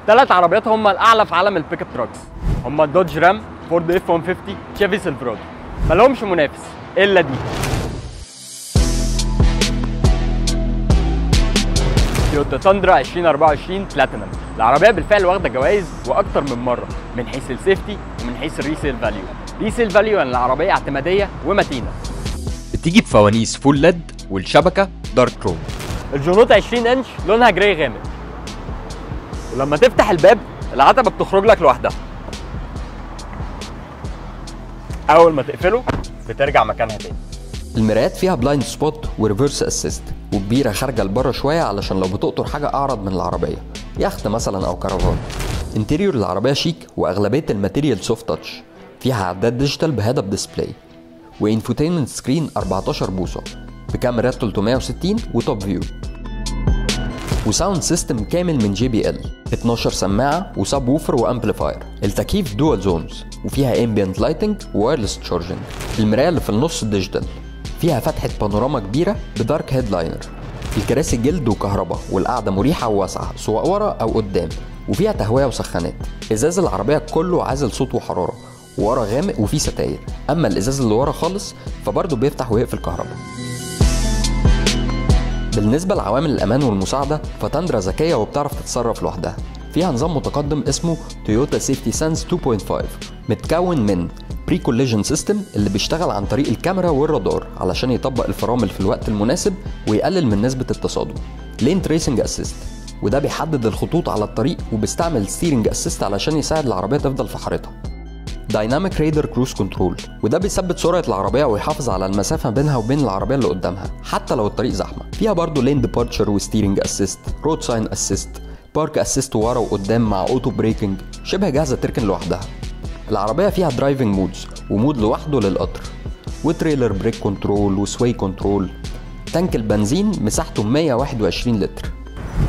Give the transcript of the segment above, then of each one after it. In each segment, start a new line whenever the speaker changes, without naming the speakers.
ثلاث عربيات هم الاعلى في عالم البيك اب تراكس، هم دوج رام، فورد اف 150، شيفي سيلفرادو. ما لهمش منافس الا دي. تويوتا تاندرا 2024 بلاتينم. العربيه بالفعل واخده جوائز واكتر من مره من حيث السيفتي ومن حيث الريسيل فاليو. ريسيل فاليو ان العربيه اعتماديه ومتينه.
بتيجي بفوانيس فول ليد والشبكه دارك كروم.
الجنوط 20 انش لونها جراي غامق، ولما تفتح الباب العتبه بتخرج لك لوحدها. اول ما تقفله بترجع مكانها تاني.
المرايات فيها بلايند سبوت وريفرس اسيست، وكبيره خارجه لبره شويه علشان لو بتقطر حاجه اعرض من العربيه، يخت مثلا او كرفان. انتيريور العربيه شيك واغلبيه الماتيريال سوفت تاتش، فيها عداد ديجيتال بهيد اب ديسبلاي وانفوتينمنت سكرين 14 بوصه بكاميرات 360 وتوب فيو، وساوند سيستم كامل من JBL، 12 سماعه وسب ووفر وامبليفاير. التكييف دول زونز وفيها امبيانت لايتنج ووايرلس تشارجنج. المرايه اللي في النص ديجيتال، فيها فتحه بانوراما كبيره بدارك هيد لاينر. الكراسي جلد وكهرباء والقعده مريحه وواسعه سواء ورا او قدام، وفيها تهويه وسخانات. ازاز العربيه كله عازل صوت وحراره، ورا غامق وفيه ستاير. اما الازاز اللي ورا خالص فبرضه بيفتح ويقفل كهرباء. بالنسبه لعوامل الامان والمساعده فتاندرا ذكيه وبتعرف تتصرف لوحدها. فيها نظام متقدم اسمه تويوتا سيفتي سنس 2.5، متكون من بري كوليجن سيستم اللي بيشتغل عن طريق الكاميرا والرادار علشان يطبق الفرامل في الوقت المناسب ويقلل من نسبه التصادم. لين تريسنج اسيست، وده بيحدد الخطوط على الطريق وبيستعمل ستيرنج اسيست علشان يساعد العربيه تفضل في حارتها. دايناميك ريدر كروز كنترول، وده بيثبت سرعه العربيه ويحافظ على المسافه بينها وبين العربيه اللي قدامها حتى لو الطريق زحمه. فيها برضه لين ديبارتشر وستيرنج اسيست، رود ساين اسيست، بارك اسيست ورا وقدام مع اوتو بريكنج، شبه جاهزه تركن لوحدها. العربيه فيها درايفنج مودز ومود لوحده للقطر، وتريلر بريك كنترول وسوي كنترول. تانك البنزين مساحته 121 لتر.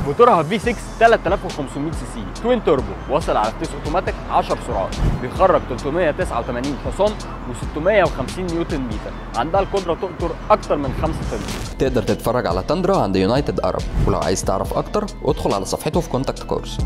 موتورها V6 3500 سي سي توين توربو، واصل على فتيس اوتوماتيك 10 سرعات، بيخرج 389 حصان و650 نيوتن متر. عندها القدره تقطر اكتر من 5 طن.
تقدر تتفرج على تاندرا عند يونايتد عرب، ولو عايز تعرف اكتر ادخل على صفحته في كونتاكت كارز.